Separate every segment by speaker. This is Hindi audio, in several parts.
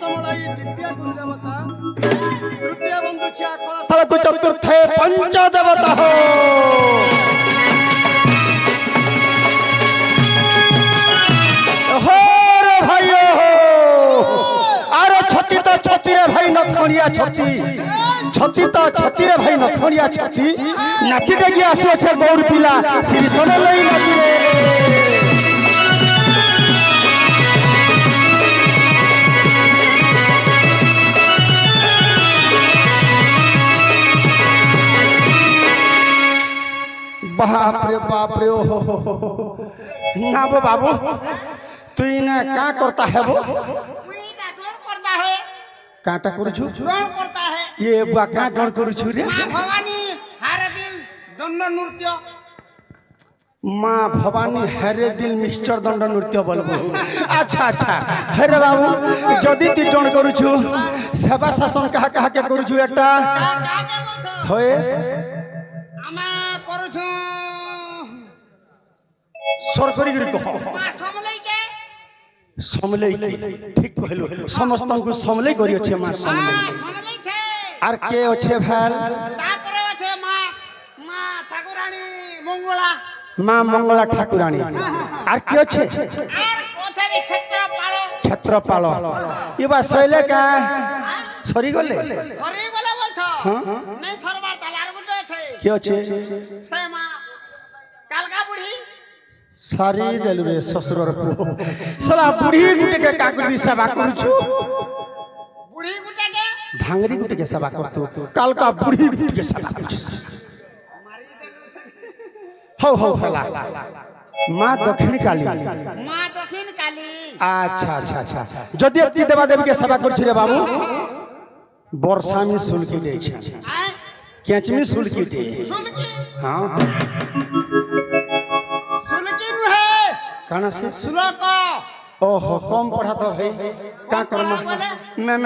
Speaker 1: समलयी द्वितीय गुरुदेवता तृतीय बंधु छिया कलाशाला चतुर्थे पंचदेवता हो रे भाई अरे छती तो छती रे भाई नथनिया छती छती तो छती रे भाई नथनिया छती नाची देखी आसो छे गौर पिला श्री तने लई नाची रे बाप रे ओ ना बो बाबू तू इने का करता है वो
Speaker 2: मुईटा डोर करता है
Speaker 1: काटा करू छु
Speaker 2: डोर करता है
Speaker 1: ये बुआ का डोर करू छु रे
Speaker 2: मां भवानी हरे दिल दंड नृत्य
Speaker 1: मां भवानी हरे दिल मिस्टर दंड नृत्य बोलबो अच्छा अच्छा हरे बाबू जदी ती डोर करू छु सेवा शासन कहा कहा के करू छु एकटा
Speaker 2: का के बोलथो
Speaker 1: होए
Speaker 2: आमा करू छु
Speaker 1: सरकारी गिरी कहो
Speaker 2: मां समलई के
Speaker 1: समलई ठीक कहलो समस्त को समलई करी अछि मां समलई
Speaker 2: समलई छे
Speaker 1: आर के अछि भेल
Speaker 2: तापरे अछि मां ठाकुरानी मंगला
Speaker 1: मां मंगला ठाकुरानी आर के अछि
Speaker 2: आर कोछरी
Speaker 1: क्षेत्रपाल इबा सैले का सरी गले
Speaker 2: बोलछो नहीं सरबार तालार गुटे अछि
Speaker 1: के अछि
Speaker 2: से मां कालका बुढ़ी
Speaker 1: सारी देलु रे ससुरर पु सला बुढ़ी गुटे के काकुरी सेवा करू छु
Speaker 2: बुढ़ी गुटे के
Speaker 1: भांगरी गुटे के सेवा करतु काल का बुढ़ी गुटे के सेवा करू हो फला मां दक्षिण काली अच्छा अच्छा अच्छा जदि अति देवा देवी के सेवा करू छु रे बाबू वर्षा में सुलकी दे छै केचमी सुलकी दे हां काना से
Speaker 2: श्लोक
Speaker 1: ओहो कम पढ़ा तो भाई का करना मैं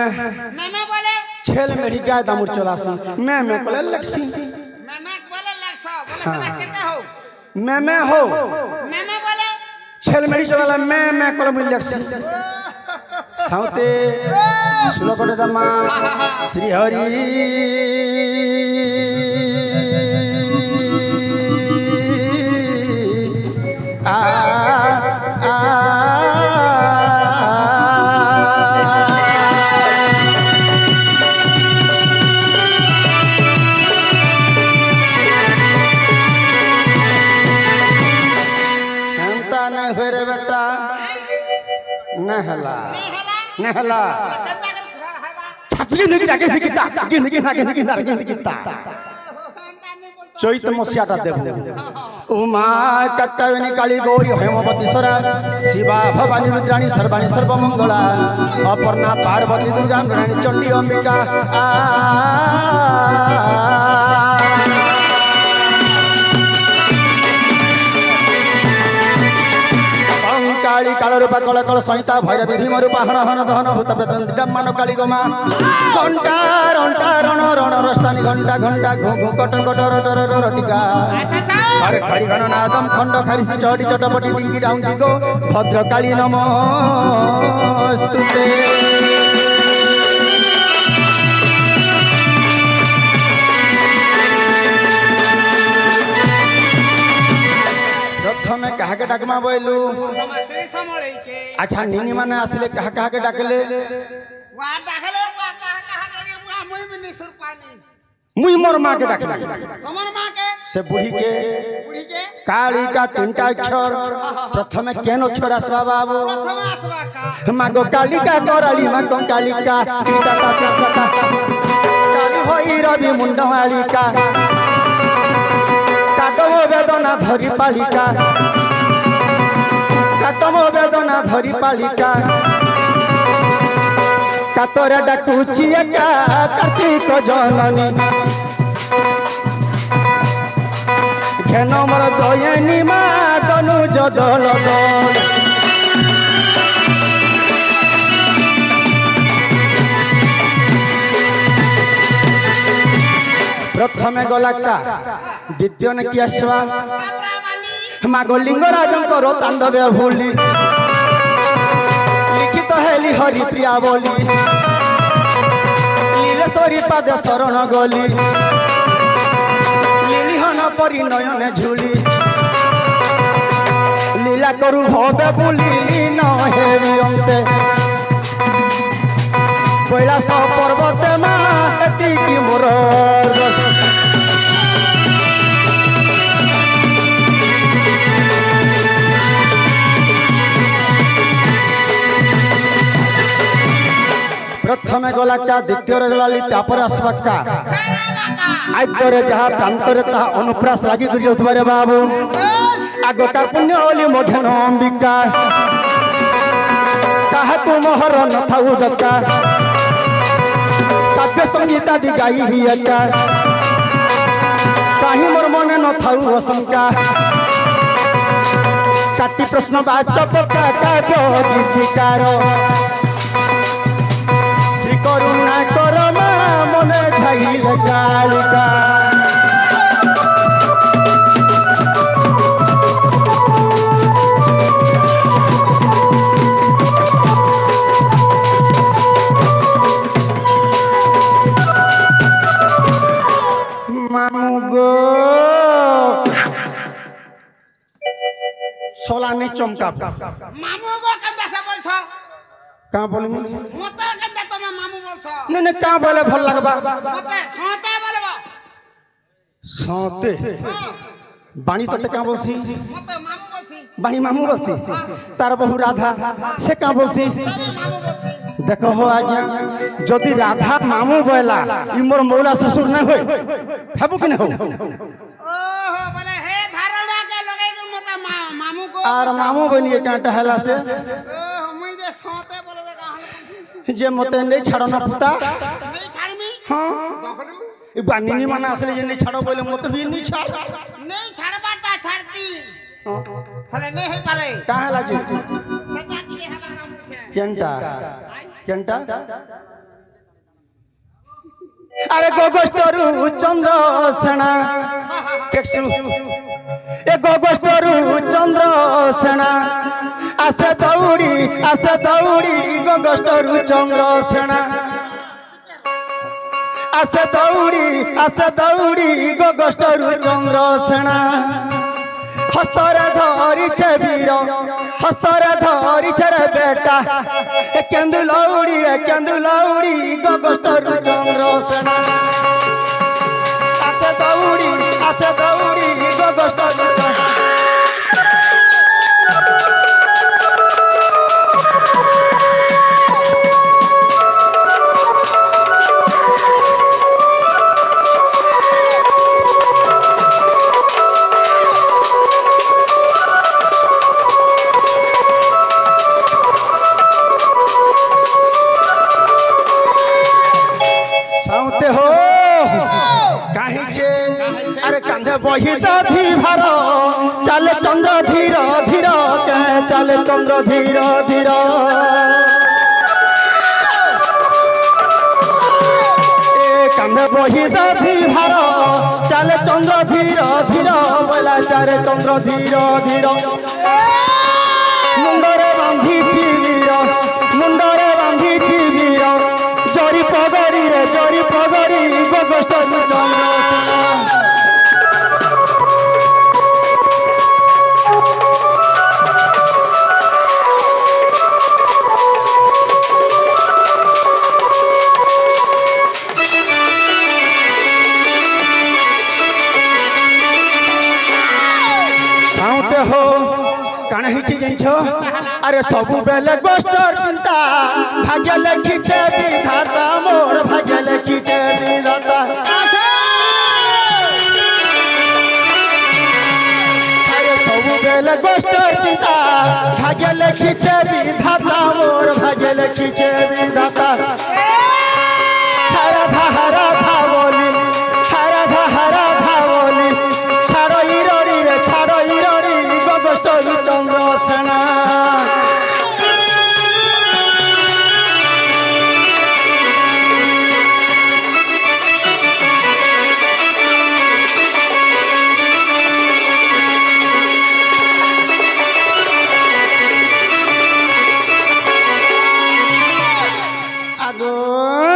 Speaker 2: बोले
Speaker 1: छेल मेरी गाय दामुर चलासी मैं कोले लक्सी
Speaker 2: मैं बोले लक्सा बोले सना केते हो
Speaker 1: मैं हो
Speaker 2: मैं बोले
Speaker 1: छेल मेरी चलाला मैं कोले मुल लक्सी साउते श्लोक दमा श्री हरि नहला छाछली नहीं डाके दिखता गिनता चैत मसियाटा देबो उमा कत्तवनी काली गौरी हेमवती सरा शिवा भवानी रुद्राणी सर्वाणी सर्वमंगला अपर्णा पार्वती दुर्गा रानी चंडी अंबिका काली काल रूपा कल कल संहिता भैरवी भीम रूपा हन हन दहन भूत प्रेत मान काली गोमा घंटा रंटा रण रण रस्तानी घंटा घंटा घो घो कट कट रट रट रटिका हरे खरी घन नादम खंड खारिसी चढ़ी चटपटी डिंगी डाउंगी गो भद्रकाली नमस्तुते प्रथम कहा के डाकमा बोलू
Speaker 2: श्री समलई के
Speaker 1: अच्छा नीनी माने आसले कहा के डाकले
Speaker 2: वा डाकले वा कहा के मुआ मुई भी निसुर पानी
Speaker 1: मुई मोर मां के डाकले
Speaker 2: कमर मां के
Speaker 1: से बुढ़ी के काली का तीनटा अक्षर प्रथम केन अक्षर आसबा बाबू
Speaker 2: प्रथम आसबा का
Speaker 1: मां गो काली का कराली मां गो काली का काली होई रवि मुंडवाली का काटमो वेदना धरी पालिका काटमो वेदना धरी पालिका कातरे डाकुची एका कार्तिक जननी घेन मोर दयनी मा दनु जदल दल प्रथमे गला का द्वितीय ने किया आसवा मागो लिंगराज तांडवे भूली लिखित कहेली हरि प्रिया बोली लीलेश्वरी पाद शरण गली लीलिहन परी नयने झुली लीला करू भवे बुली न हेरी अंते कैलाश पर्वते मा एतिकी मोर प्रथमे गला क्या द्वितीय गला तापर आसबाका आद्ୟରେ जहाँ प्रांतरे ता अनुप्रास लगी गुजर रे बाबू आगका पुण्य ओली मघन अंबिका कहा तू मोहर न थाऊ दका काव्य संगीता दी गाई भी एका कहीं मोर मने न थाऊ आशंका काटी प्रश्न बाचक काव्य गीतिकार करुणा कर मने झाइल कालिका मामू गो सोलानी चमका
Speaker 2: मामू गो कंदा से बोल छो
Speaker 1: कहाँ बोली
Speaker 2: मते कंदा तमे मामू बोल छो
Speaker 1: नहीं कहाँ बोले भल लगबा
Speaker 2: मते सोते बोलबो
Speaker 1: सोते बाणी तते कहाँ बोलसी
Speaker 2: मते मामू बोलसी
Speaker 1: बाणी मामू बोलसी तार बहु राधा से कहाँ बोलसी
Speaker 2: मामू बोलसी
Speaker 1: देखो हो आज्ञा जदि राधा मामू बोला ई मोर मौला ससुर न होय हेबु कि न हो
Speaker 2: ओहो बोले हे धारणा के लगे के मते मामू को
Speaker 1: आर मामू बनिए कांटा हला से
Speaker 2: ओह मुई जे सोते बोलबे का
Speaker 1: जे मते नहीं छाड़ो न पुता
Speaker 2: नहीं छाड़मी
Speaker 1: हां
Speaker 2: देखलू
Speaker 1: ई बानिनी माने असले जे नहीं छाड़ो बोले मते भी नहीं छाड़
Speaker 2: नहीं छाड़बाटा छाड़ती हले नहीं हे पारे
Speaker 1: का हला जी
Speaker 2: सटा के हमारा मुठे
Speaker 1: केंटा केंटा अरे गोगोस्टरू चंद्र सेना केक्सु ए गोगोस्टरू चंद्र सेना आसे दौड़ी गोगोस्टरू चंद्र सेना आसे दौड़ी गोगोस्टरू चंद्र सेना हस्तरे धरी छे वीर हस्तरे धरी छे रे बेटा ए केंदु लौड़ी गोगोस्टरू चंद्र सेना आसे दौड़ी गोगोस्टरू साउते हो काहे छे अरे कांधे बही दधी भार चले चंद्र धीर धीर के चले चंद्र धीर धीर ए कांधे बही दधी भार चले चंद्र धीर धीर बोला चारे चंद्र धीर धीर मुंडरे बांधी वीर मुंडरे बांधी वीर जरी पगड़ी गोगोस्टरू चंद्र साउते हो काना हिची जंछो अरे सबु बेले गोस्टर चिंता भाग्य लिखिछे विधाता मोर भाग्य लिखिछे विधाता अरे सबु बेले गोस्टर चिंता भाग्य लिखिछे विधाता मोर भाग्य लिखिछे विधाता हरा धा बोली छाड़ो इरोड़ी गोगोस्टरू चंद्र सेना আগো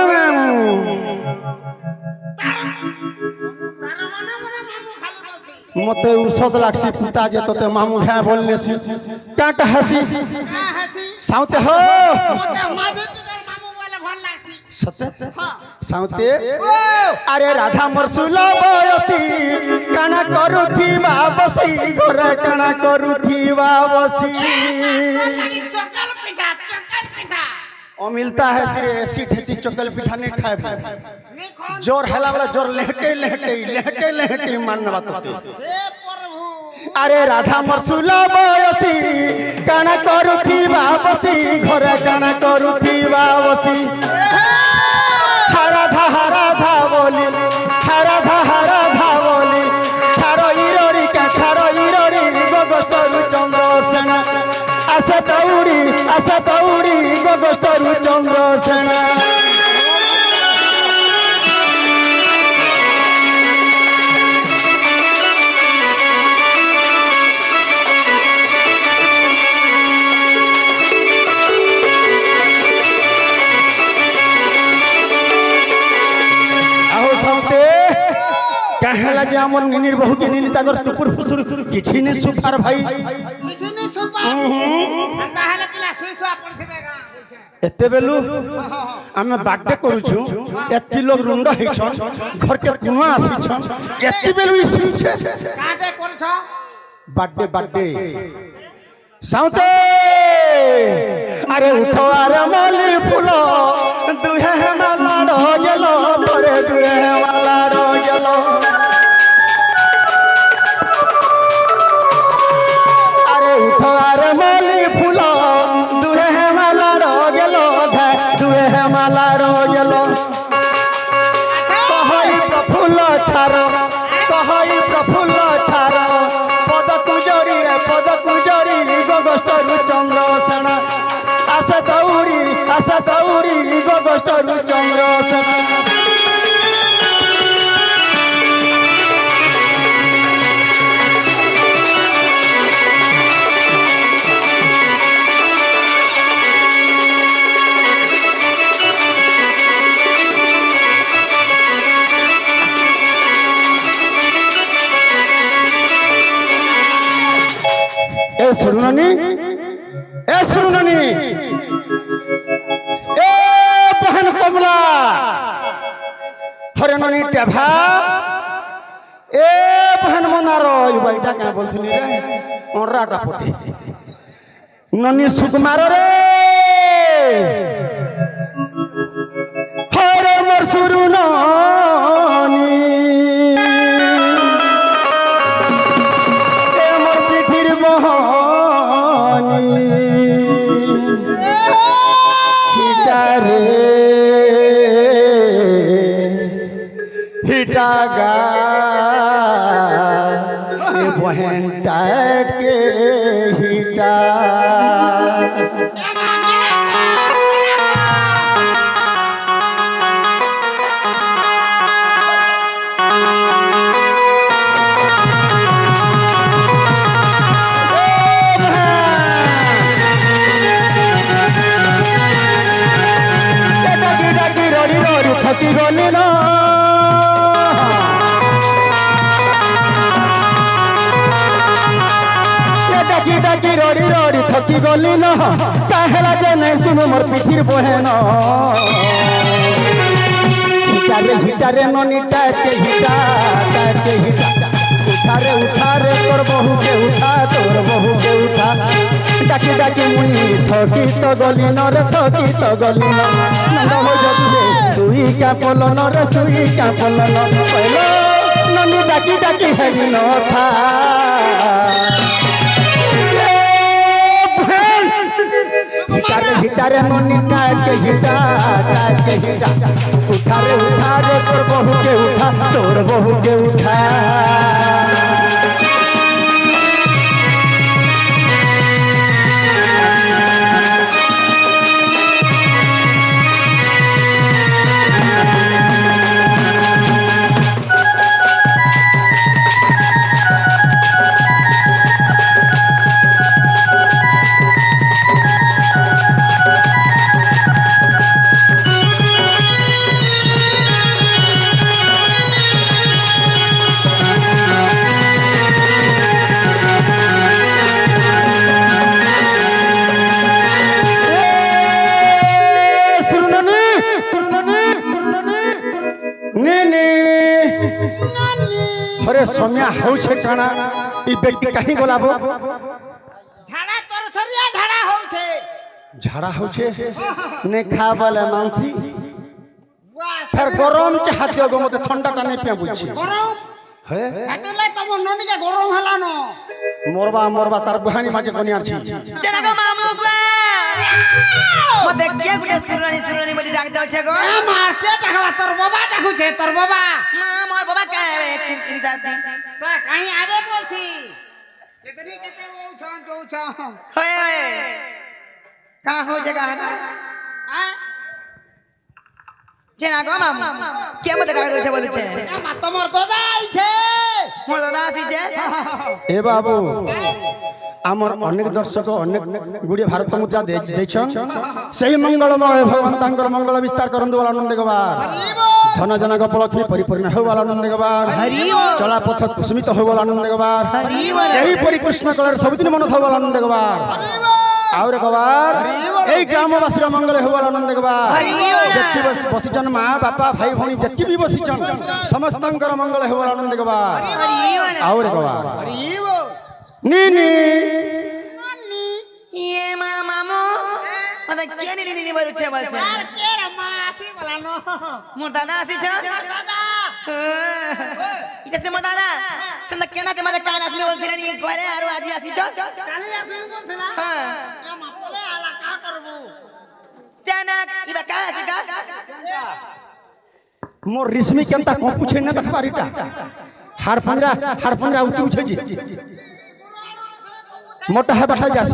Speaker 1: মামু
Speaker 2: তার মানে বলে মামু খালি বলছি
Speaker 1: মতে ঔষধ লাগছি পিতা যে তোতে মামু হ্যাঁ বললেছি কাটা হাসি
Speaker 2: হ্যাঁ হাসি
Speaker 1: সাউতে হো
Speaker 2: মতে মাঝে তোর মামু বলে ভাল লাগছি
Speaker 1: সতে
Speaker 2: হ্যাঁ
Speaker 1: সাউতে আরে রাধা মরসুল বয়সী কানা করুথিবা বসি ঘরে কানা করুথিবা বসি
Speaker 2: চকাল পিঠা
Speaker 1: ओ मिलता है सिरे ऐसी ठेसी चकल पिठा नहीं खाए भाई
Speaker 2: नहीं खान
Speaker 1: जोर हेला वाला जोर लहटे लहटे लहटे लहटे मानना बात होती
Speaker 2: हे प्रभु
Speaker 1: अरे राधा मरसुला बयसी काना करुथी बाबसी घरे काना करुथी बाबसी हरा धा बोली हरा धा बोली छाड़ो इरोड़ी का छाड़ो इरोड़ी गोगोस्तरु चंद्र सेना आसे तौड़ी गोगोस्तरु चंद्र सेना कहला जे हमर निनिर बहु के निनी तागर टुकुर फुसुर किछि ने सुफार भाई
Speaker 2: किसी ने सुपा अंका हला पिला सुइसवा पड़थिबे गा
Speaker 1: एते बेलु हम बाटे करूछु एत्ती लोग रुंड हिछन घर के कुना आसीछन एत्ती बेलु ई सुइछे
Speaker 2: काटे करछ
Speaker 1: बाटे साउते अरे उठो अरे माली फूलो दुहे माला रो गेलो तोरे दुहे माला रो गेलो अरे उठो अरे माली फूलो दुहे माला रो गेलो दुहे माला रो गेलो कहई प्रफुल्ल छारो पद कुजरी गोगोस्तरु चंद्र सेना आसे दौड़ी गोगोस्तरु चंद्र सेना ए सुरुननी ए बहन कमला हरननी टेभा ए बहन मनारो ई बैठा क्या बोलथनी रे ओराटा पोटी ननी सुकुमार रे हरे मोर सुरुननी हिटागा बहन टाट के हिटा थकी गोली ना डाकी रोड़ी थकी गली न कहला जे नहीं सुनो मोर पिठिर बहन हिटारे ननी टाट के हिटा उठारे तोर बहू के उठा डाकी मुई थकी तो गली न रे नंद हो जदी रे सुई का पलन रे पहलो ननी डाकी हेरी न था हिटारे ननी टाट के हिटा उठारे तोर बहू के उठा अरे सोम्या होछे काना ई बेटी कहीं गोलाबो
Speaker 2: ঝাড়া তোর সরিয়া ঝাড়া হচ্ছে
Speaker 1: झाड़ा होछे ने खाबले मानसी
Speaker 2: বাহ
Speaker 1: फिर गरम चाह दियो गो मते ठंडा टा नहीं पिया बुझी
Speaker 2: গরম
Speaker 1: हे
Speaker 2: হাটলে তম ননিকে গরম হলানো
Speaker 1: मोरबा मोरबा तार बहानी माजे कोनिया छी
Speaker 3: तेरा को मामू को मते के गुटे सुरनी बड़ी डाक दो छे गो
Speaker 2: এ মার কে টাকা তোর বাবা ডাকুছে তোর বাবা
Speaker 3: मां मोर बाबा का है चिंती जाती
Speaker 2: তো কাই আবে বলছি कितनी केते वो छन
Speaker 3: होए का हो जगह हटा
Speaker 2: आ
Speaker 3: जेना गो मामू के मते डाक दो छे बोले छे
Speaker 2: মা তোমার দাদা আইছে
Speaker 3: मोर दादा आसी जे
Speaker 1: ए बाबू आमर अनेक दर्शक अनेक गुड़िया भारत मुद्रा देखन सही मंगलमय भगवान तांकर मंगल विस्तार करन वाला आनंद गवार धन जनक उपलक्ष्मी परिपूर्ण हो वाला आनंद गवार चला पथ कुसुमित हो वाला आनंद गवार यही परि कृष्ण कलर सबदिन मन हो वाला आनंद गवार और गवार एई ग्रामवासी मंगल हो वाला आनंद गवार जत्ती बसिचन मां बापा भाई भणी जत्ती भी बसिचन समस्तंकर मंगल हो वाला आनंद गवार और गवार नी नी
Speaker 3: ये मामू मते के नी बोले छे बोल छे
Speaker 2: আর কে রে মা আসি বলানো
Speaker 3: मोर दादा आसी छे
Speaker 2: দাদা
Speaker 3: इसे से मोर दादा चल केना के मते कान आसी बोल थिले नी गोले आरो आजी आसी छे
Speaker 2: কালি আসি বলছিলা
Speaker 3: हां
Speaker 2: এ মা বলে আলা কা করবো
Speaker 3: जाना इबा का आसी का
Speaker 1: मोर रिश्मी केनता को पूछे न देखबारीटा हार पंजरा उठी उठे जी मोटा है बैठा जासी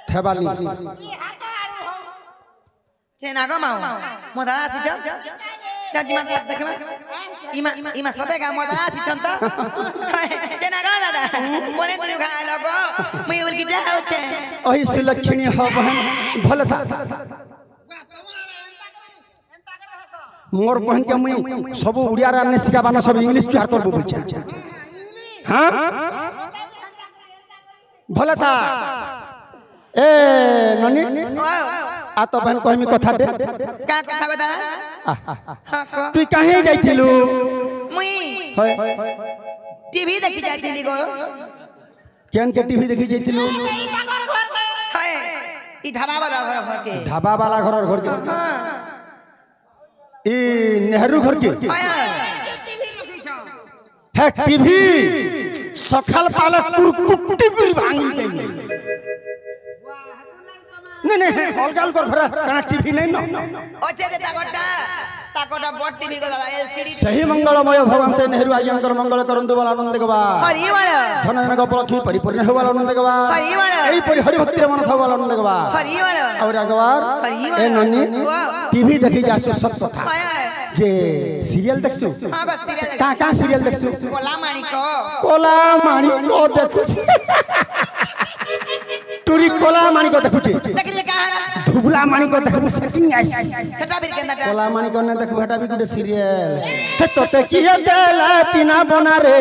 Speaker 1: थेबाली
Speaker 3: चेना गो माऊ मोर दादा आसी छे जाजी मा देखमा इमा सते का मोर दादा आसी छन त चेना गो दादा बोने तू खा लगो मई उर की हो छे
Speaker 1: ओही सुलक्षणी हो बहन भले था मोर बहन के मुई सब उड़िया रा ने सिखाबाना सब इंग्लिश तुहार करबो बोलछे हां भले था ए ननी आ तो बहन कहमी कथा दे
Speaker 3: का कथा बता हां को
Speaker 1: तू कहीं जाइथिलु
Speaker 3: मुई
Speaker 1: होय
Speaker 3: टीवी देखि जाइतिली गो
Speaker 1: केन के टीवी देखि जाइथिलु
Speaker 3: हाय ई ढाबा वाला घर के
Speaker 1: ढाबा वाला घर के
Speaker 3: हां
Speaker 1: ई नेहरू घर के
Speaker 3: हाय
Speaker 2: টিভি রখিছ
Speaker 1: है टीवी सखल पाले कुरकुट्टी गुरी भांगी दे नहीं हलगाल कर घर कना टीवी नहीं न
Speaker 3: ओचे जे ताकोटा बड टीवी को दादा एलसीडी
Speaker 1: सही मंगलमय भगवान से नेहरू आज्ञाकर मंगल करंदु वाला आनंद गवा
Speaker 3: हरि वाला
Speaker 1: धन जनक उपलक्ष्मी परिपूर्ण हो वाला आनंद गवा
Speaker 3: हरि वाला
Speaker 1: एई परि हरि भक्ति रे मन थो वाला आनंद गवा
Speaker 3: हरि वाला
Speaker 1: और अगवार ए नन्नी टीवी देखि जासु सत कथा
Speaker 3: हाय
Speaker 1: जे सीरियल देखसु
Speaker 3: हां गो सीरियल
Speaker 1: का सीरियल देखसु
Speaker 3: कोला
Speaker 1: माणी को देखु टूरी कोला माणी को देखु
Speaker 3: देखिले का
Speaker 1: धुबला माणी को देखु सेटिंग आइस
Speaker 3: सेटा बिर केंदा
Speaker 1: कोला माणी को ने देखु बेटा भी गुटे सीरियल हे तोते किए देला चिना बना रे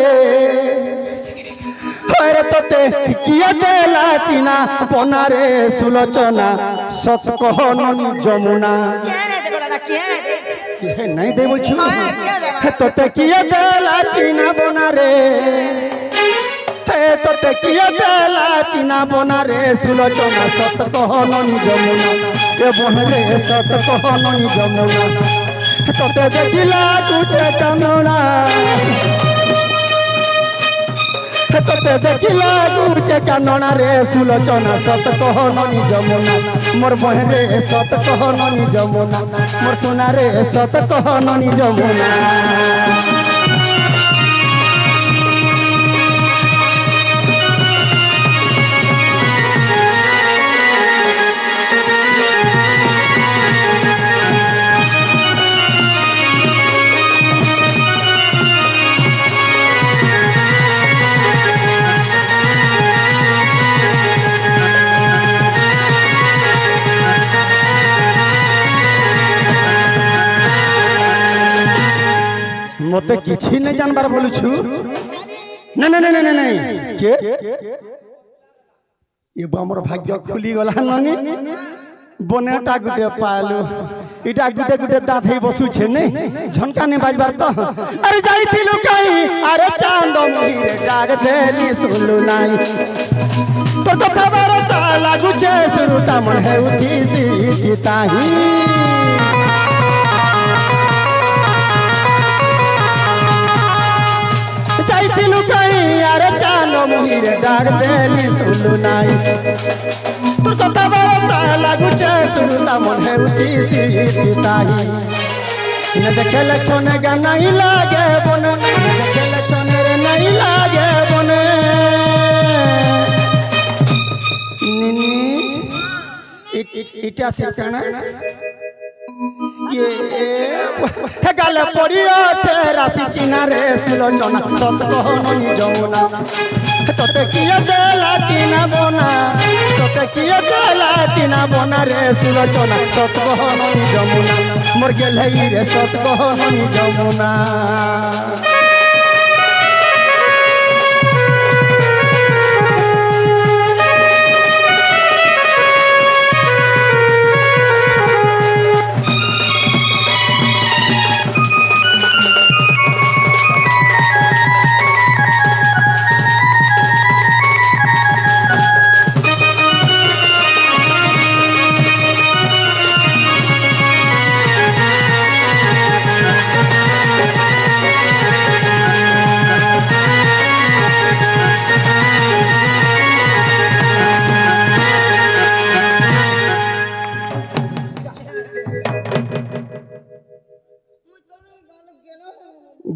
Speaker 1: होरे तोते किए देला चिना बना रे सुलोचना सत कहननी जमुना
Speaker 3: के रे देखो दादा के रे
Speaker 1: के नहीं दे बोलछु
Speaker 3: के दे
Speaker 1: हे तोते किए देला चिना बना रे हे तोते किए देला चिना बना रे सुलोचना सत कहननी जमुना ए बहरे सत कहननी जमुना तोते देखिला तुझे कानोना तोते देखिला तुझे कानोना रे सुलोचना सत कहननी जमुना मोर बहरे सत कहननी जमुना मोर सोना रे सत कहननी जमुना मते किछि नै जानबार बोलुछु नहीं के ये हमर भाग्य खुली गला ननी बनेटा गुटे पालू इटा गुटे गुटे दाँत है बसुछे ने झनका ने बाजबार तो अरे जाइथिलु काई अरे चांद मुहिरे डाक देली सुनलु नाई तो कथा बारता लागुचे सुरुता मन है उतीसी ताही जाइथिलु काई अरे चांद मुहिरे डाक देली सुनलु नाई तो कथा बारता लागुचे सुरुता मन है उतीसी ताही न देखेले छोने गा नहीं लागे बन न देखेले छोने रे नहीं लागे बन निनी इटा से कना ये हे गाले पड़ियो छे राशि चिना रे सुलोचना सत कहो नहीं जमुना तोते किए देला चिना बोना तोते किए देला चिना बोना रे सुलोचना सत कहो नहीं जमुना मोर गेल है रे सत कहो नहीं जमुना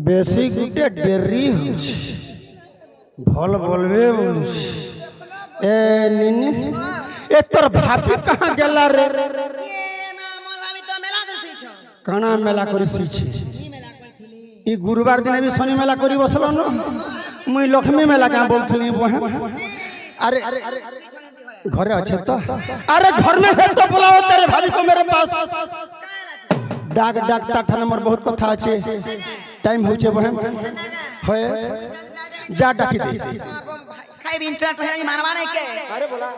Speaker 1: बेसी गुटे डेरी होछ भल बोलबे बोलुछ ए निनी ए तोर भाभी कहां गेला रे
Speaker 3: ये मोर भाभी तो मेला करसी छ
Speaker 1: काना मेला करी छी
Speaker 3: ई मेला करथिली
Speaker 1: ई गुरुवार दिन भी शनि मेला करी बसलो न मुई लक्ष्मी मेला का बोलथली वहां अरे घरे अच्छे तो अरे घर में है तो बुलाओ तेरे भाभी को मेरे पास डाक डाक टाठा नंबर बहुत कथा अच्छे टाइम होचे बहन होए जा डाकी दे
Speaker 3: खाई बिन चट पहले मारवा नहीं के अरे बोला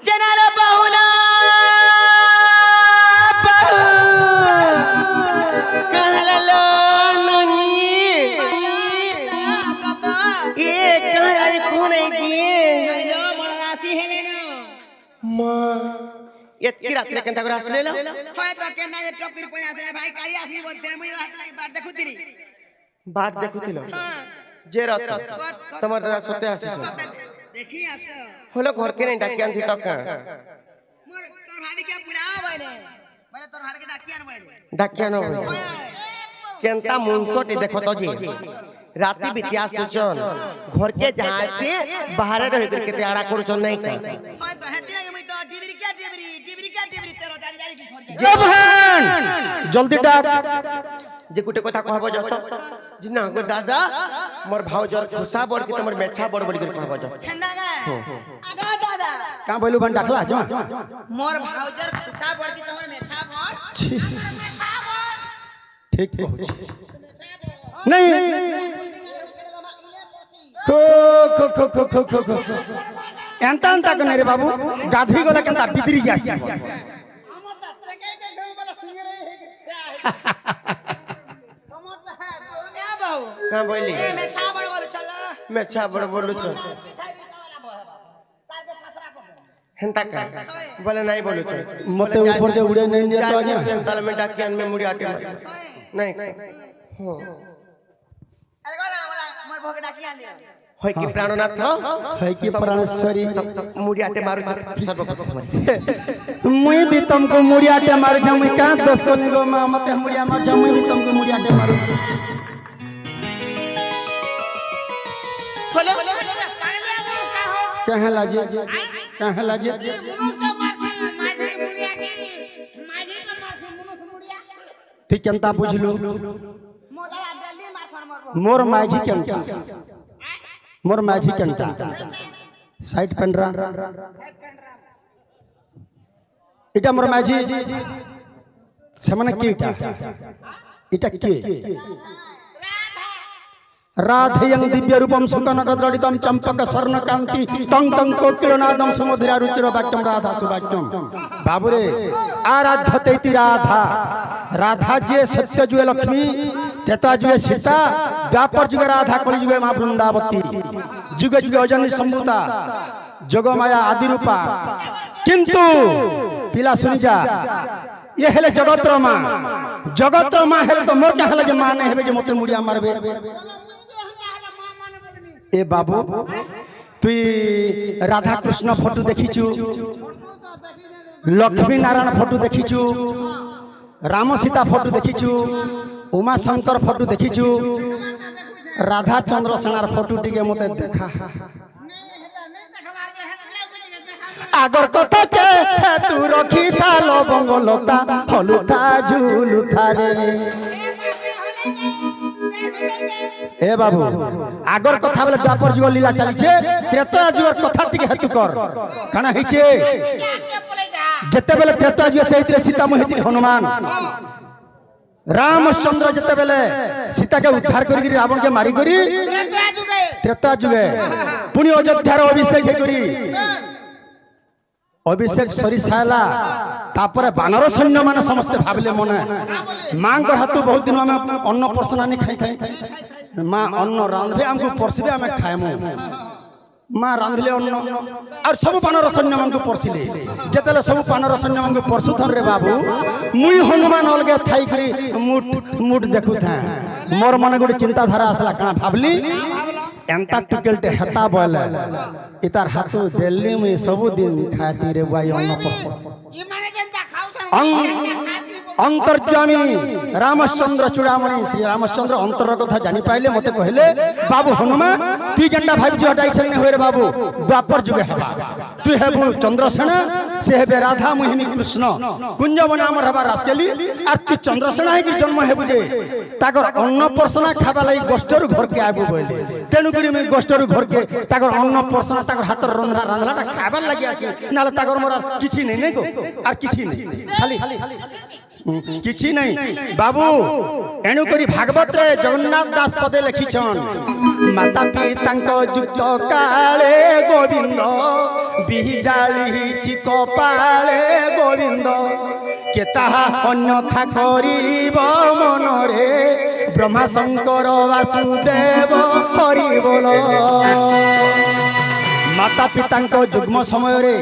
Speaker 3: जनार बहुना कहला ननी ये कहला कोन है की लो मोर राशि हेले न
Speaker 4: मां एतकी रात्रि केनता कर आसले लो
Speaker 3: होय तो केना ये टोकरी पया आसले भाई काली आसली बोलते मुई बात देखुतिरी
Speaker 4: बात देखुतिलो जे रात तमर दादा सोते आसी
Speaker 3: देखी आस
Speaker 4: होलो घर के नहीं डाकियान थी तक
Speaker 3: मोर तोर भाभी के बुलाओ बोले बोले तोर भाभी के डाकियान बोले
Speaker 4: डाकियान हो केनता मुनसोटी देखो तो जी राती बितिया सुचन घर के जाते बाहर रह कर के आड़ा करू चन नहीं का
Speaker 3: होय तो हेती लगे मुई तो टीवी क्या तेरो जारी जारी की छोड़
Speaker 1: ए बहन जल्दी डाक
Speaker 4: जे गुटे कथा कहबो जत जिना गो दादा मोर भाउजर खुशा बड़ के तमर मेछा बड़ बड़ कर कहबो ज
Speaker 3: हेंदा गा आगा दादा
Speaker 1: का बोलू बन डाकला जो
Speaker 3: मोर भाउजर खुशा बड़ की तोहर मेछा बड़
Speaker 1: ठीक पहुंच नहीं खो खो खो खो खो खो खो एंता एंता कने रे बाबू गाधी गला केंता बिदरी जासी
Speaker 2: हमर त ट्रके के गयो वाला सिंगर है हमर त है
Speaker 3: ए बहू
Speaker 4: का बोली
Speaker 3: ए मेछा बड़ बोल चल
Speaker 4: मेछा बड़ बोलू छ हेंता का बोले नहीं बोलू छ
Speaker 1: मते ऊपर जे उड़े नहीं ने तो आजा
Speaker 4: सेंतल में डाकियान में मुड़ी आटे मारी नहीं हो
Speaker 3: अरे गोरा मोर भोग डाकियान ले
Speaker 4: होय की प्राणनाथ
Speaker 1: है कि प्राणेश्वरी
Speaker 4: मुड़ी आटे मारू सर्वप्रथम
Speaker 1: मुई भी तुमको मुड़ियाटे मार जाऊं मैं का दोस्त को निगो मां मते मुड़िया मार जाऊं मैं भी तुमको मुड़ियाटे मारू
Speaker 4: बोलो
Speaker 2: पागलिया मुनुस का हो
Speaker 1: कहां लाजे कहां लाजे
Speaker 2: मुनुस का मारसी माझी मुड़िया की माझी का मारसी मुनुस मुड़िया
Speaker 1: ठीक केंता बुझलू
Speaker 3: मोला जल्दी मार मोर
Speaker 1: मोर माझी केंता मोर माझी केंता साइड पेनरा इटा मोर माझी सेमने की इटा इटा के
Speaker 2: राधा
Speaker 1: राधेयं दिव्य रूपम सुकनक द्रडितम चंपक स्वर्ण कांति तं तं कोकिलनादम समुद्रा रुचिर वाक्यम राधा सुवाक्यम बाबुरे आराध्य तेति राधा राधा जे सत्य जुए लक्ष्मी त्रेता जुए सीता द्वापर जुगे राधा कलि जुगे मां वृंदावती जुगे जुगे अजनी संभूता जगमाया आदि रूपा किंतु पिला सुनि जा ये हेले जगतर मां हेले तो मोर क्या हेले जे मां नहीं हेबे जे मते मुड़िया मारबे ए बाबू तुई राधा कृष्ण फोटो देखिचु लक्ष्मी नारायण फोटो देखिचु राम सीता फोटो देखिचु उमा शंकर फोटो देखिचु राधा चंद्र सेनार फोटो टिके मते देखा आगर कथा के तू रखी था लवंग लता हलुथा झुलुथा रे ए बाबू आगर कथा बेले द्वापर जुग लीला चली छे त्रेता जुगर कथा टिके हेतु कर काना हिचे जते बेले त्रेता जुग से हितरे सीता मोहित हनुमान रामचंद्र जते बेले सीता के उद्धार करी रावण के मारी करी त्रेता जुगे पुनी अयोध्या रो अभिषेक करी अभिषेक सरी साला तापर बानर सैन्य मान समस्त भाविले मने मां को हाथ बहुत दिन में अन्न पर्सना नहीं खाई खाई मां अन्न रांधबे हमको परसिबे हमें खाएमु मां रांधले अन्न और सब बानर सैन्य मान को परसिले जेतेले सब बानर सैन्य मान को परसुथन रे बाबू मुई हनुमान अलगे थाई करी मुठ मुठ देखु था मोर मन गोटे चिंता धारा आसला काना भाबली एंता टुकेलटे हेता बोले इतार हाथ दिल्ली में सब दिन खाती रे बाई अन्न परस अंतर्जामी रामचंद्र चूड़ामणि श्री रामचंद्र अंतर कथा जानी पाइले मते कहले बाबू हनुमान तु जेंडा भाई जो हटाई छने होरे बाबू द्वापर जुगे हबा तु हेबु चंद्रसेना से हेबे राधा मोहिनी कृष्ण कुंजवन हमर हबा रासकेली आ तु चंद्रसेना हे कि जन्म हेबु जे ताकर अन्न पर्सना खाबा लाई गोष्ठर घर के आबु बोले तेनु करी में गोष्ठर घर के ताकर अन्न पर्सना ताकर हाथ रंधरा रांधलाटा खाबा लागि आसी नाले ताकर मोर किछि नै गो आर किछि नै खाली किछि नहीं बाबू एणु करी भागवत रे जगन्नाथ दास पदे लिखिछन माता पिता युक्त काले गोविंद बिजाली कपाले गोविंद के ताहा अन्यथा करिब मनरे ब्रह्मा शंकर वासुदेव हरि बोल माता पिता जुग्म समय रे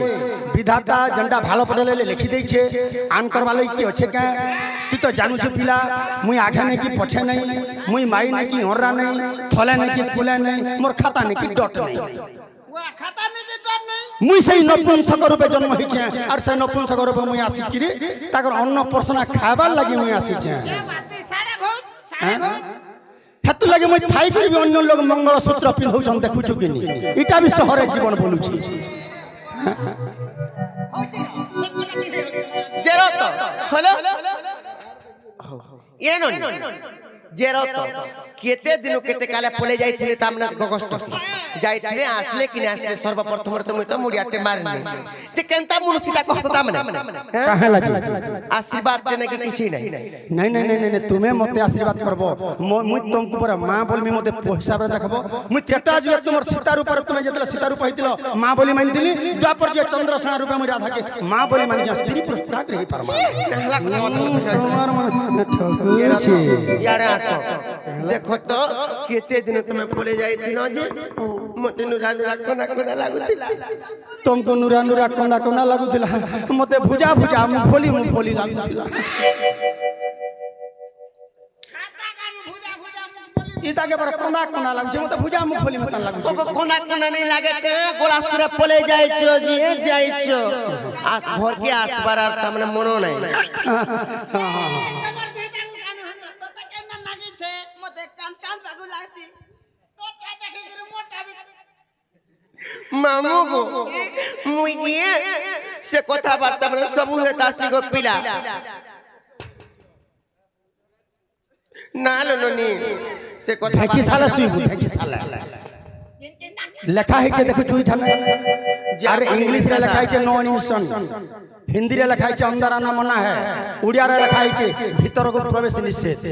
Speaker 1: विधाता झंडा भालो पटेले लिखि देछे आन करवा लई की अच्छे क्या तू तो जानू छ पिला मुई आगे नहीं कि पछे नहीं मुई माई नहीं कि हर्रा नहीं थले नहीं कि कुले नहीं मोर खाता नहीं कि डट नहीं मुई सही नपुंसक रूपे जन्म हिचे और सही नपुंसक रूपे मुई आसी किरी ताकर अन्न पर्सना खाबार लागि मुई आसी छे हेतु लगे मुई थाई करी अन्य लोग मंगल सूत्र पिन्हौ छन देखु छु किनी इटा भी शहरे जीवन बोलु छी
Speaker 4: जेरत हेलो ये नो जेरत केते दिन केते काले पले जाइथिले तामना गगस्ट जाइथिले आसले कि आसले सर्वप्रथम तो मुई तो मुडियाटे मारनी जे केनता मुनुसीता कहता माने
Speaker 1: काहे लागी
Speaker 4: आशीर्वाद देने के किछि नहीं
Speaker 1: नहीं नहीं नहीं नहीं तुम्हें मते आशीर्वाद करबो मुई तुमको पर मां बोल में मते हिसाब रे देखबो मुई त्रेता जुग तुमर सीता रूप पर तुमे जतले सीता रूप हितिलो मां बोली मान दिली द्वापर जो चंद्रसेना रूप में राधा के मां बोली मान जा स्त्री पुरुष का रही परमा तुम्हार मन ठकुर छी
Speaker 4: यारे आसो देखो तो केते दिन तुमे पले जाइथिनो जे मते नुरा नुरा कोना कोना लागुतिला
Speaker 1: तुमको नुरा नुरा कोना कोना लागुतिला मते भुजा भुजा मुफोली लागुतिला इता के पर कोना कोना लागु मते भुजा मुफोली मत लागु
Speaker 4: तो कोना कोना नहीं लागे के गोलासुरे पले जाइछो जी जाइछो आस भर के आस बारार तमने मनो नहीं मामू को मुई किए से कथा बार्ता में सबु हेता सी गो पिला नालो ननी से कथा
Speaker 1: ढेकी साला सुइबु ढेकी साला लेखा है छे देखो तुई थाने अरे इंग्लिश रे लेखा है छे नो एडमिशन हिंदी रे लेखा है छे अंदर आना मना है उड़िया रे लेखा है छे भीतर को प्रवेश निषेध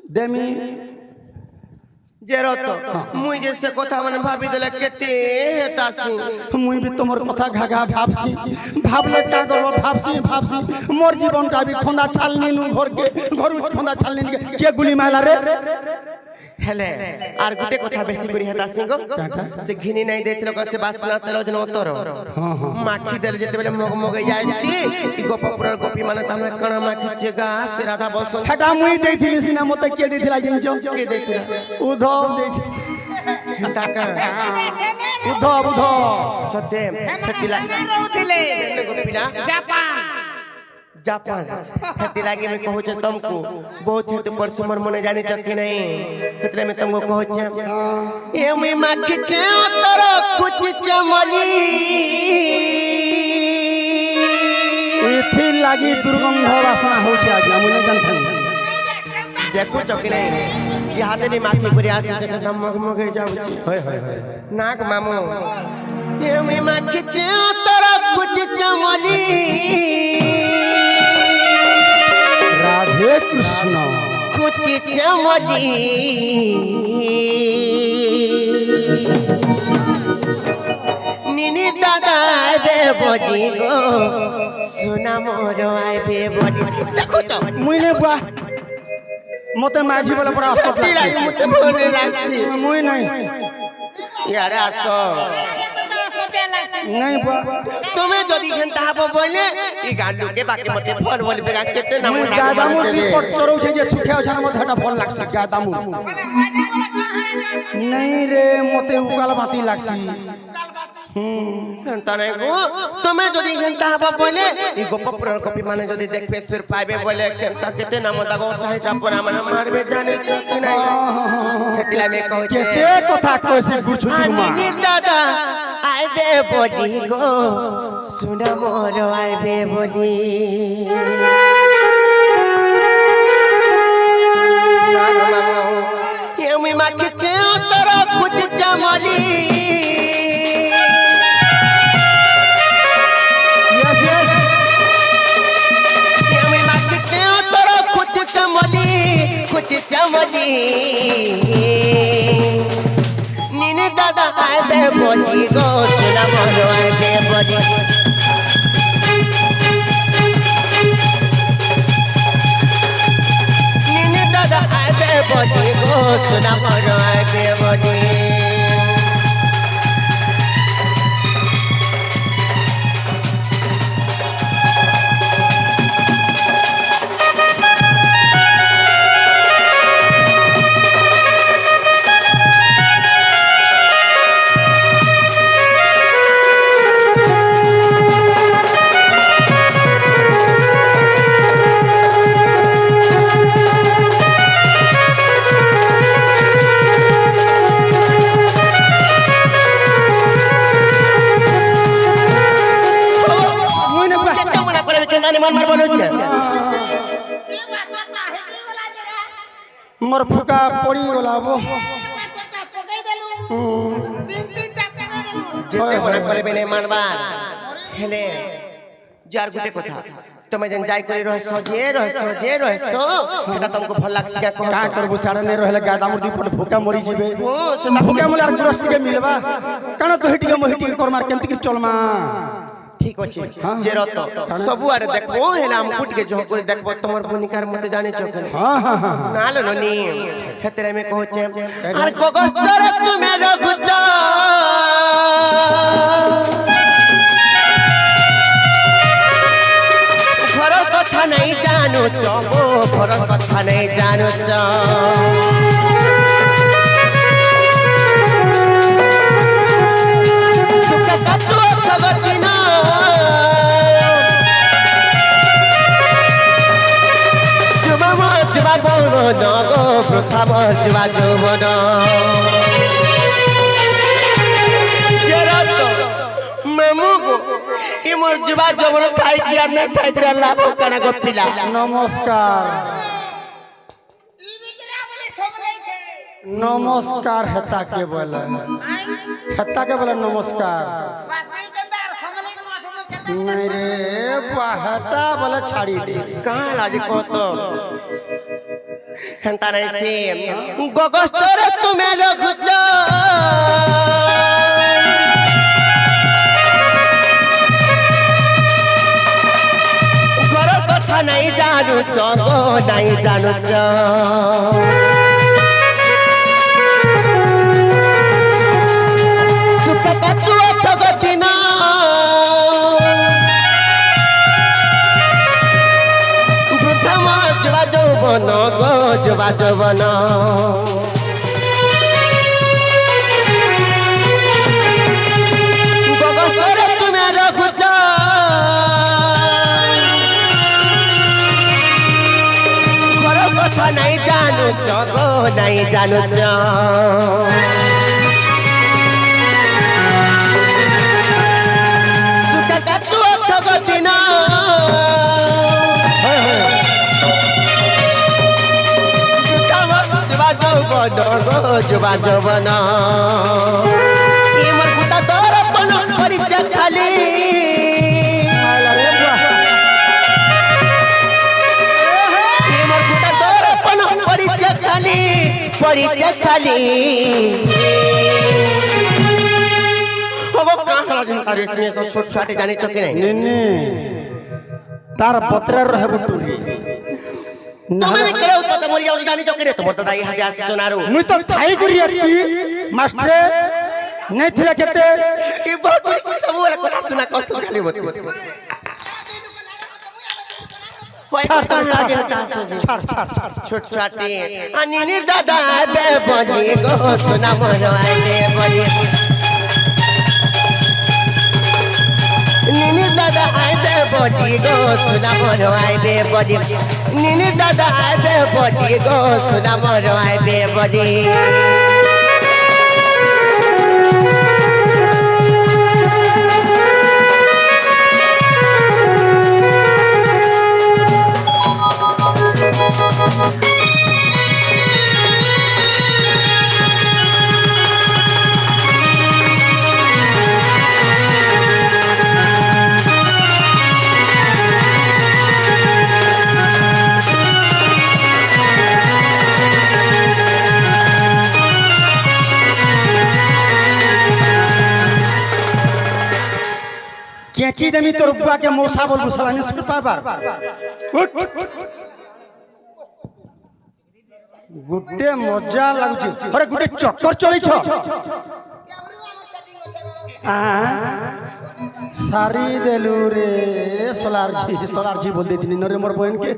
Speaker 1: দেমি
Speaker 4: জেরত মুই যে সে কথা মানে ভাবি দেলে কেতে হেতাছি
Speaker 1: মুই বি তোমার কথা ঘাঘা ভাবছি ভাবলে কা করব ভাবছি মোর জীবনটা বি খোঁদা ছালনি নু ঘরকে ঘরু খোঁদা ছালনি কে গুলি মাইলা রে
Speaker 4: হেলে আর গুটে কথা বেশি করি হেতাছি গো সে ঘিনি নাই দেইছিল সে বাসনা তেল জন অতর মাখি দেলে যেতেবেলে মগ মগে যাইছি ই গোপপুরর গোপী মানে তামে কণা মাখিছে গা সে রাধা বসন্ত
Speaker 1: হেটা মুই দেইছিলি সিনা মতে কে দিছিলা জিনছ
Speaker 4: কে দেইছিল
Speaker 1: উদ্ধব দেইছি
Speaker 4: টাকা
Speaker 1: উদ্ধব
Speaker 4: সত্যি হেতিলা
Speaker 2: রହୁଥିଲେ
Speaker 4: গোপীরা
Speaker 2: জাপান
Speaker 4: जापान हेती लागे मैं कहू छ तुमको बहुत हेतु पर सुमर मने जानी छ कि नहीं हेतले मैं तुमको कहू छ ए मैं माखी छ तर कुछ चमली
Speaker 1: एथि लागी दुर्गंध वासना हो छ आज मुई न जानथन
Speaker 4: देखो छ कि नहीं ये हाथे भी माखी करी आसी छ दम मग मगे जाऊ छ होय होय होय नाक मामू ए मैं माखी छ तर कुछ चमली
Speaker 1: राधे कृष्ण
Speaker 4: कुछ चमली निनी दादा बे बडी गो सुना मोर आइबे बडी देखो तो
Speaker 1: मुई ने बुआ मते माझी बोले बड़ा असत
Speaker 4: लागी मते बोले लागसी
Speaker 1: मुई नहीं
Speaker 4: यार आसो
Speaker 1: नहीं बुआ
Speaker 4: तुम्हें जदी घंटा हबो बोले ई गांडू के बाकी मते फोन बोले बेगा केते नाम
Speaker 1: मुई गादामु दी पट चरौ छे जे सुखे छ न मते हटा फल लागसी गादामु नहीं रे मते उकाल बाती लागसी
Speaker 4: तने को तुम्हें जदी घंटा हबो बोले ई गोपपुरर कॉपी माने जदी देखबे सिर पाइबे बोले केता केते नाम दागो ताहि टापरा माने मारबे जाने छ कि नहीं हेतिला में कहू छे
Speaker 1: केते कथा कहसी गुरछुती मा
Speaker 4: निनी दादा आइबे बडी गो सुना मोर आइबे बडी नाग मामू ये मी माखी ते तर कुछ चमली
Speaker 1: यस यस
Speaker 4: ये मी माखी ते तर कुछ चमली निनी दादा आइबे बडी गो सुना मोर आइबे बडी निनी दादा आइबे बडी गो सुना मोर आइबे बडी
Speaker 1: मुई ने बुआ
Speaker 4: केते मना करे केंदा नि मन मार बोलु छे
Speaker 1: मोर फुका पड़ी गला बो
Speaker 4: जेते मना करे बे नै मानबार हेले जार गुटे कथा तमे जन जाय करी रहसो एटा तुमको भल लागसी का
Speaker 1: का
Speaker 4: कह
Speaker 1: करबो साड़े ने रहले गादामु दी पट फुका मरी जिबे
Speaker 4: ओ से
Speaker 1: फुका मोले आर गुरस्ती के मिलबा काना तो हिटिके मोहिटिके करमार केंति कि चलमा
Speaker 4: ठीक अछि जे रत सब आरे देखबो हेला हम कुट के जो करे देखबो तमर भूमिकार मते जाने चकन
Speaker 1: हां हां हां
Speaker 4: नालो ननी हेतरे में कहू छे आर कगस्तर तुमे रखुता घर कथा नहीं जानो चगो घर कथा नहीं जानो च सुख कटो जगतिना जुबा बोलो नगो प्रथा जुबा जुबन जेरत मेमुगो इमर जुबा जुबन थाई किया न थाई तेरा लाभ कना गो पिला
Speaker 1: नमस्कार नमस्कार हेता के बोले नमस्कार नहीं रे बाहटा बोले छाड़ी दे
Speaker 4: कहाँ लाज को तो হেন্তা নাই সে গগস্তরে তুমি রখুছ ঘর কথা নাই জানুছ গো নাই জানুছ সুখ কতুছ গতিন বৃদ্ধম যুবা যৌবন গো যুবা যৌবন গগস্তরে তুমি রখুছ ঘর কথা নাই জানুছ গো নাই জানুছ সুখ কাটুছ গতিন যুবা যৌবন মোর পুতা তোর পন পরিচয় খালি মোর পুতা তোর পন পরিচয় খালি হবো কাহলা জনতা রেশমি সব ছোট ছোটে জানিছ কি নাই
Speaker 1: নেনে তার পত্রের রহে বুটুরি
Speaker 4: তুমি করে উৎপত্তি মরি যাও জানিছ কি রে তোমার দাদা ইহাকে আসি সোনারু
Speaker 1: মুই তো থাই করি আছি মাস্টারে নাই থিলা কেতে
Speaker 4: এই বহুত সব বলে কথা শুনা কষ্ট খালি বতি
Speaker 1: ছাড় ছাড় ছাড়
Speaker 4: ছোট ছোটে আনির দাদা বে বলি গো সোনা মর আইবে বলি নিনি দাদা আইবে বলি গো সোনা মর আইবে বলি নিনি দাদা আইবে বলি গো সোনা মর আইবে বলি
Speaker 1: কেচি দেমি তোর বুয়াকে মৌসা বলবো সালানি শুন পাবার গুটে মজা লাগুছে আরে গুটে চক্কর চলিছ সারি দেলু রে সোলারজি বল দিতিনি নরে মোর বহনকে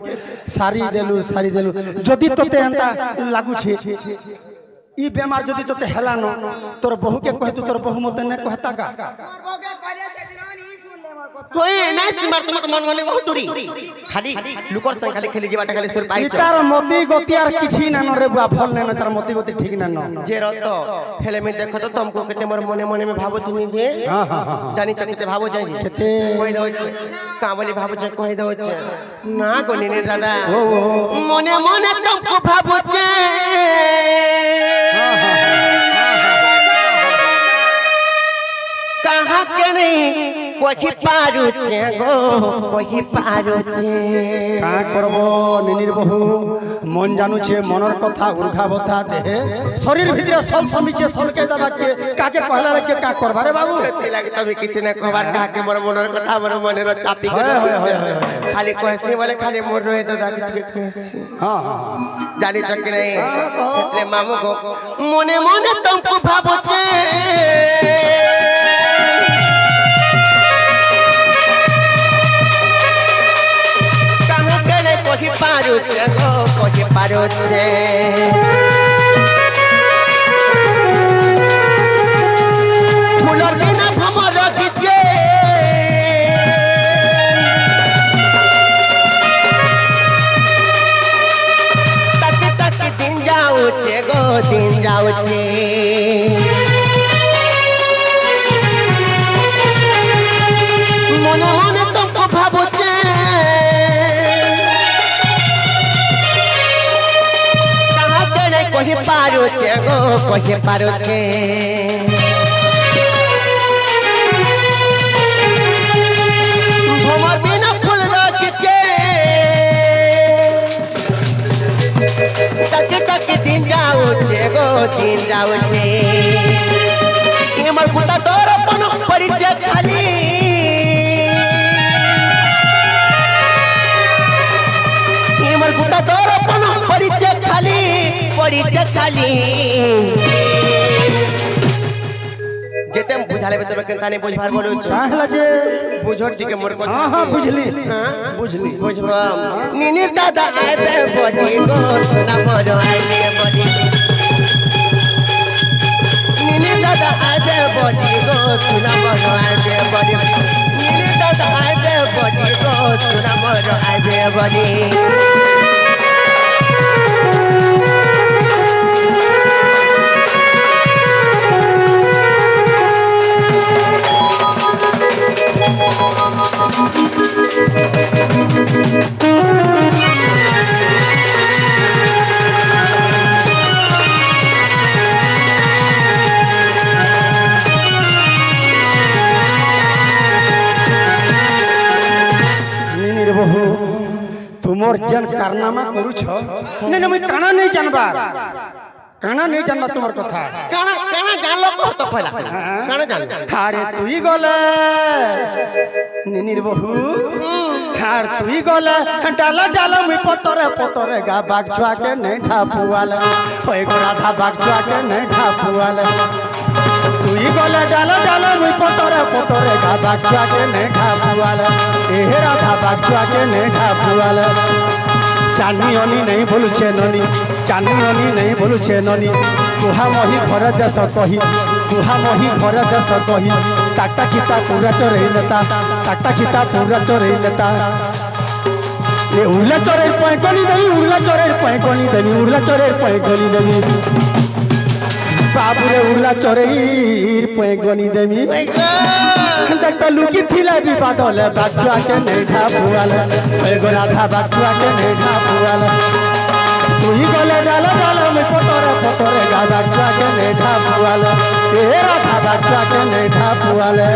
Speaker 1: সারি দেলু যদি তোতে এন্তা লাগুছে ই বেমার যদি তোতে হেলানো তোর বহুকে কহে তু তোর বহু মতে নে কহতা কা
Speaker 4: কই নাই সিমার তোমাকে মন মনে বহুত দূরি খালি লুকর সঙ্গে খালি খেলি যাবাটা খালি সুর পাইছ
Speaker 1: তার মতি গতি আর কিছু না নরে বুয়া ফল না তার মতি গতি ঠিক না ন
Speaker 4: যে রত হেলে মে দেখো তো তুমকো কেতে মোর মনে মনে মে ভাবো তুমি যে জানি চকিতে ভাবো যাই
Speaker 1: কেতে
Speaker 4: কই দউছে কা বলি ভাবো যে কই দউছে না গো নিনি দাদা মনে মনে তুমকো ভাবো যে कहाँ के नहीं कोई पारुचे गो कोई पारुचे
Speaker 1: का करब निनिर बहु मन जानुछे मनर कथा उर्घा बथा देहे शरीर भितरे सब समीचे सलके दबा के काके कहला के का करबा रे बाबू
Speaker 4: एते लागे तबे किछ न कहबार का के मोर मनर कथा मोर मने रो चापी के खाली कहसी बोले खाली मोर रोए तो दाके ठीक कहसी
Speaker 1: हां
Speaker 4: जानी चक नहीं एते मामू को मने मने तुमको भाबोते कोही पारुचे गो कोही पारुचे फुलर बिना भमर गीते ताकि ताकि दिन जाऊचे गो दिन जाऊचे मने मने तुमको भाबुचे कोही पारुचे गो कोही पारुचे भमर बिना फूल रखते পরিচয় খালি যেতে বুঝালে তবে কেনতা নেই বুঝবার বলুছ
Speaker 1: কাহলা যে
Speaker 4: বুঝো টিকে মোর কথা
Speaker 1: হ্যাঁ হ্যাঁ বুঝলি
Speaker 4: হ্যাঁ
Speaker 1: বুঝলি
Speaker 4: বুঝবা নিনির দাদা আইতে বলি গো সোনা মোর আইতে বলি নিনির দাদা আইতে বলি গো সোনা মোর আইতে বলি নিনির দাদা আইতে বলি গো সোনা মোর আইতে বলি
Speaker 1: নিনির বহু তোমার যেন কারনামা করুছ না না মুই কানা নেই জানবার কানা নেই জানবা তোমার কথা
Speaker 4: কানা কানা জানলো কত পয়লা কানা জান
Speaker 1: আরে তুই গলে নিনির বহু আর তুই গলে ডালা ডালা মুই পতরে পতরে গা বাগ ছুয়াকে নেই ঠাপুয়ালে ওই গো রাধা বাগ ছুয়াকে নেই ঠাপুয়ালে তুই গলে ডালা ডালা মুই পতরে পতরে গা বাগ ছুয়াকে নেই ঠাপুয়ালে এ রাধা বাগ ছুয়াকে নেই ঠাপুয়ালে চানি অনি নেই বলুছে ননি চানি অনি নেই বলুছে ননি কুহা মহি ঘরে দেশ কহি কুহা মহি ঘরে দেশ কহি তাকতা খিতা পুরা চোরেই নেতা তাকতা খিতা পুরা চোরেই নেতা এ উড়লা চোরের পয়গনি দেবি উড়লা চোরের পয়গনি দেবি উড়লা চোরের পয়গনি দেবি বাবুরে উড়লা চোরের পয়গনি দেবি দেখতে লুকি থিলা বিবাদলে বাচ্চাকে নেই ঢাপুয়ালে ওই গো রাধা বাচ্চাকে নেই ঢাপুয়ালে তুই গলে ডালে ডালে আমি পতরে পতরে গা বাচ্চাকে নেই ঢাপুয়ালে এ রাধা বাচ্চাকে নেই ঢাপুয়ালে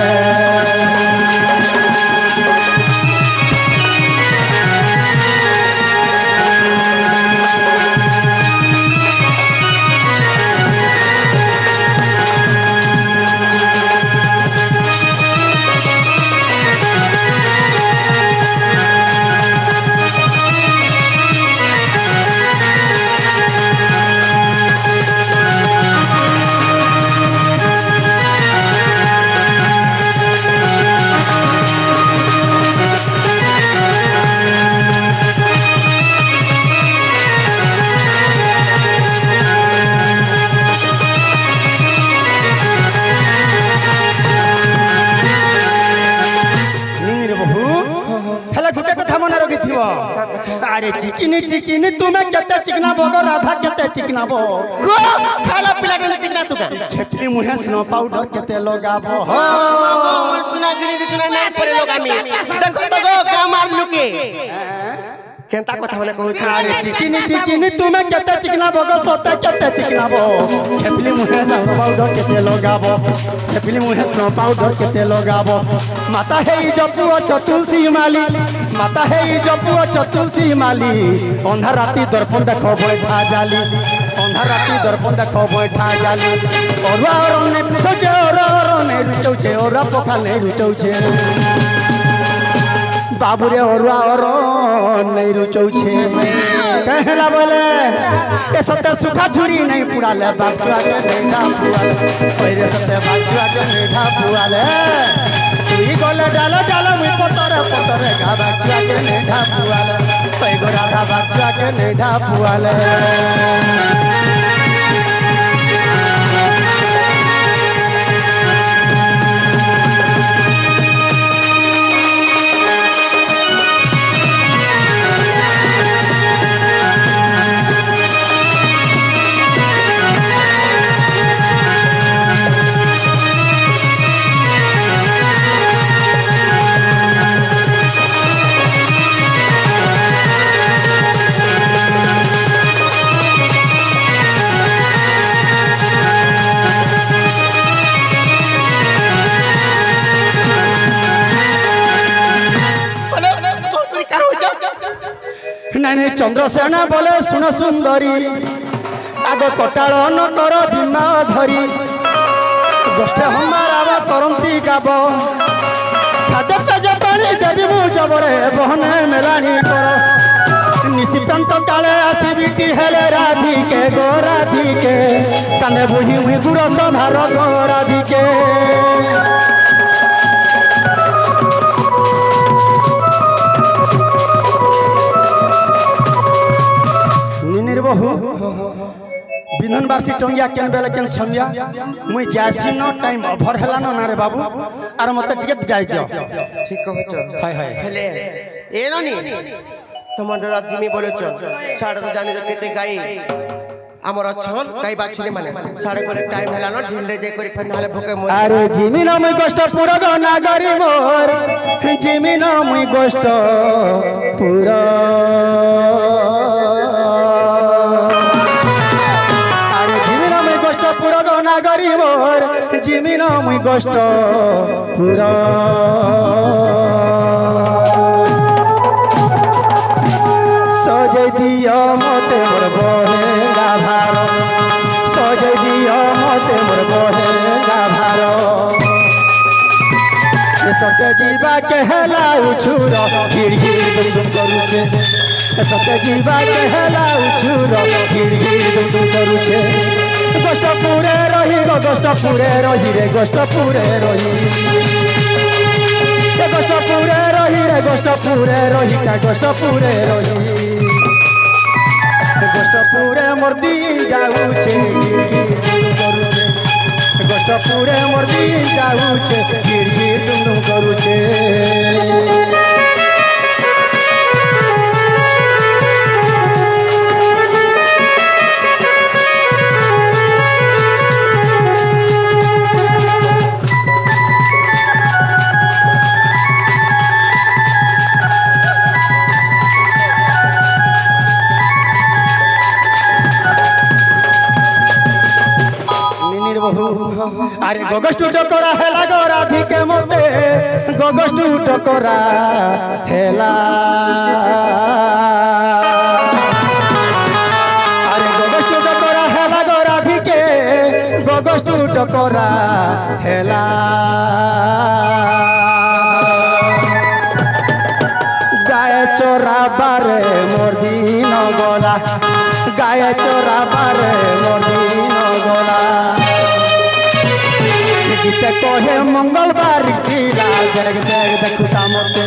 Speaker 1: আরে চিকিনি চিকিনি তুমি কেতে চিকনাবো গো রাধা কেতে চিকনাবো
Speaker 4: গো খালা পিলাটা চিকনা তুকা
Speaker 1: খেপলি মুহে স্নো পাউডার কেতে লগাবো
Speaker 4: আমার সুনা গিনি দিনা না করে লোকামি দেখো তো গো কামার লুকে কেনতা কথা বলে কইছ
Speaker 1: আরে চিকিনি চিকিনি তুমি কেতে চিকনাবো গো সতে কেতে চিকনাবো খেপলি মুহে স্নো পাউডার কেতে লগাবো খেপলি মুহে স্নো পাউডার কেতে লগাবো মাতা হেই জপু তুলসী মালি মাতা হেই জপু তুলসী মালি অন্ধা রাতি দর্পণ দেখো বৈঠা জালি অন্ধা রাতি দর্পণ দেখো বৈঠা জালি অরুয়া অরনে পুষছে অরনে রুচৌছে ওরা পোখা নেই রুচৌছে বাবুরে অরুয়া অরন নেই রুচৌছে कहला बोले ए सत्य सुखा छुरी नहीं पुड़ाले बाछुआ के नेठा पुआले ओरे सत्य बाछुआ के नेठा पुआले तुई गोले डालो डालो मी पतरे पतरे गा बाछुआ के नेठा पुआले ओई गो राधा बाछुआ के नेठा पुआले नहीं चंद्रसेना बोले सुन सुंदरी आग कटाल न कर बीमा धरी गोष्ठे हमारा करती गाब खाद्य पेज पानी देवी मु जबरे बहने मेलानी कर निश নিশি প্রান্ত কালে আসিবিটি হেলে রাধিকে গো রাধিকে কানে বুহি মুই গুর সভার গো রাধিকে নিনির বহু বিন্ধন বার্ষি টঙ্গিয়া কেন বেলে কেন সন্ধ্যা মুই যাইছি ন টাইম ওভার হেলা না রে বাবু আর মতে টিকে গাই দিও
Speaker 4: ঠিক কহছ
Speaker 1: হায় হায়
Speaker 4: হেলে এ ননি তোমার দাদা তুমি বলেছ সাড়ে তো জানি যেতে গাই আমার অছন গাই বাছুনি মানে সাড়ে বলে টাইম হেলা ন ঢিলরে যাই করি ফেন নালে ভুকে মরি
Speaker 1: আরে জিমিন মুই কষ্ট পুরা গো নাগরি মোর জিমিন মুই কষ্ট পুরা আরে জিমিন মুই কষ্ট পুরা গো নাগরি মোর জিমিন মুই কষ্ট পুরা সজে দিও মতে মোর বহেলা ভার সজে দিও মতে মোর বহেলা ভার সতে ଯିବା କେହେଲା ଉଛୁର ଘିড় ଘିড় ଦୁম ଦୁମ କରୁଛେ ସତେ ଯିବା କେହେଲା ଉଛୁର ଘିড় ଘିড় ଦୁମ ଦୁମ କରୁଛେ ଗୋଷ୍ଠପୁରେ ରହି ଗୋ ଗୋଷ୍ଠପୁରେ ରହି ରେ ଗୋଷ୍ଠପୁରେ ରହି ଗୋଷ୍ଠପୁରେ ରହି ରେ ଗୋଷ୍ଠପୁରେ ରହି କା ଗୋଷ୍ଠପୁରେ ରହି ଗୋଷ୍ଠପୁରେ ମର୍ଦି ଯାଉଛେ ଘିড় ଘିড় ଦୁମ କରୁଛେ ଗୋଷ୍ଠପୁରେ ମର୍ଦି ଯାଉଛେ ଘିড় ଘିড় ଦୁମ ଦୁମ କରୁଛେ আরে গগষ্টু টকরা হেলা গো রাধিকে মতে গগষ্টু টকরা হেলা আরে গগষ্টু টকরা হেলা গো রাধিকে গগষ্টু টকরা হেলা গায়ে চোরা বারে মোর দিন গলা গায়ে চোরা বারে মোর দিন গলা গীতে কহে মঙ্গলবার কিলা দেখ দেখ দেখুতা মতে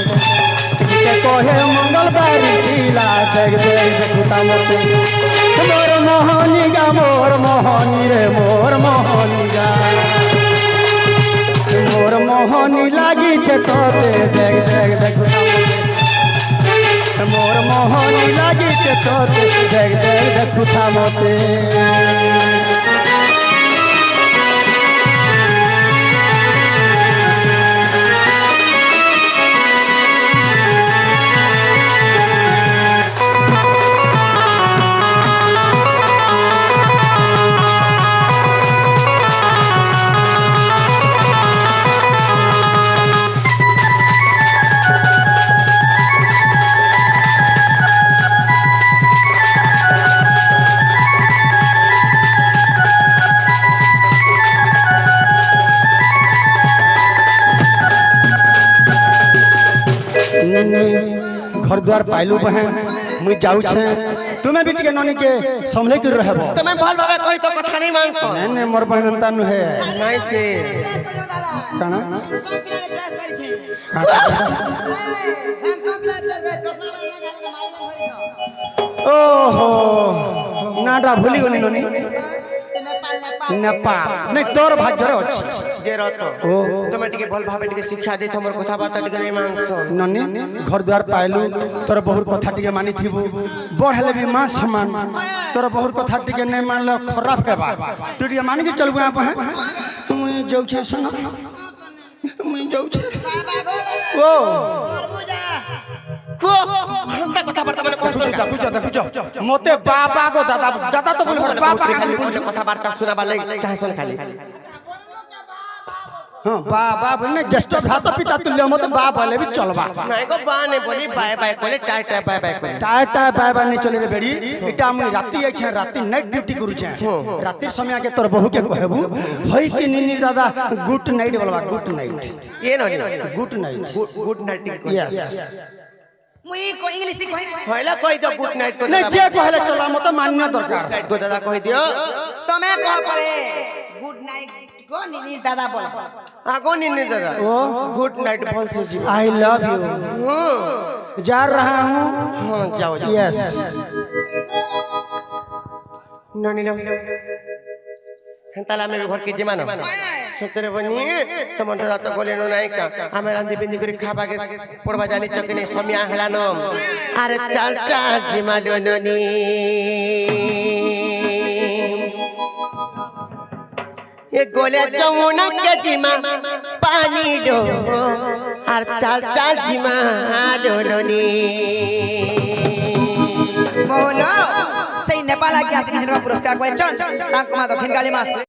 Speaker 1: গীতে কহে মঙ্গলবার কিলা দেখ দেখ দেখুতা মতে মোর মোহনী গা মোর মোহনী রে মোর মোহনী গা মোর মোহনী লাগিছে তোতে দেখ দেখ দেখুতা মতে মোর মোহনী লাগিছে তোতে দেখ দেখ দেখুতা মতে घर द्वार पाइलू बहन मुई जाऊ छे तुम्हें भी टिके ननी के संभले कर रहबो
Speaker 4: তুমি ভাল ভাবে কই তো কথা নাই মানছ
Speaker 1: ने ने मोर बहन अंता नु है
Speaker 4: নাই সে
Speaker 1: काना ओहो नाडा भूली गनी ननी नेपाल नहीं तोर भाग्य रे अछि
Speaker 4: যে রত
Speaker 1: ओ
Speaker 4: তুমি টিকে ভাল ভাবে টিকে শিক্ষা দে তোমার কথা বার্তা টিকে নাই মানছ
Speaker 1: ननी घर द्वार पाइलू तोर बहुत कथा टिके मानी थिबू बढ़ले भी मां समान तोर बहुत कथा टिके नहीं मानले खराब हेबा तू टिके मानी के चलबू आप है मुई जाऊ छे सुना मुई जाऊ छे ओ
Speaker 4: কো হন্তা কথা বার্তা মানে কোন শুনকা
Speaker 1: দেখু মতে বাবা গো দাদা দাদা তো বলবো বাবা
Speaker 4: খালি বলে কথা বার্তা শোনাবার লাগি চাহছন খালি
Speaker 1: हां बाबा बने जस्ट भात पिता तुल्य मते बाप वाले भी चलबा
Speaker 4: নাই গো বা নে বলি বাই বাই কলে টাই টাই বাই বাই কলে
Speaker 1: टाय टाय बाय बाय नहीं चले रे बेड़ी इटा मुई राती आइ छे राती नाइट ड्यूटी करू छे राती समय के तोर बहू के कहबू होई कि निनी दादा गुड नाइट बोलबा गुड नाइट
Speaker 4: ये ननी
Speaker 1: good night
Speaker 4: good night
Speaker 1: yes
Speaker 3: মুই কই ইংলিশ দি কই
Speaker 4: হইলা কই দিও গুড নাইট কই
Speaker 1: নাই যে কহলে চলা মতে মান্য দরকার
Speaker 4: গো দাদা কই দিও
Speaker 3: তুমি কহ পরে গুড নাইট গো নিনি দাদা বল
Speaker 4: আগো নিনি দাদা
Speaker 1: ओ
Speaker 4: गुड नाइट बोल से जी
Speaker 1: आई लव यू
Speaker 4: हां
Speaker 1: जा रहा हूँ
Speaker 4: हां जाओ जाओ
Speaker 1: यस
Speaker 4: ननी लो हंताला में घर के जमानो सतरे बनी तुम दादा तो बोले नो नहीं का हमें रांधी बिंदी करी खाबा के पड़वा जानी चकने समिया हेलानो अरे चल चल जिमालो ननी ये गोले जमुना के जिमा पानी दो और चल चल जिमा दो ननी
Speaker 3: बोलो সেই নেপাল আগে আসি পুরস্কার কয়েছেন তাঙ্ক মা দক্ষিণ কালী মাস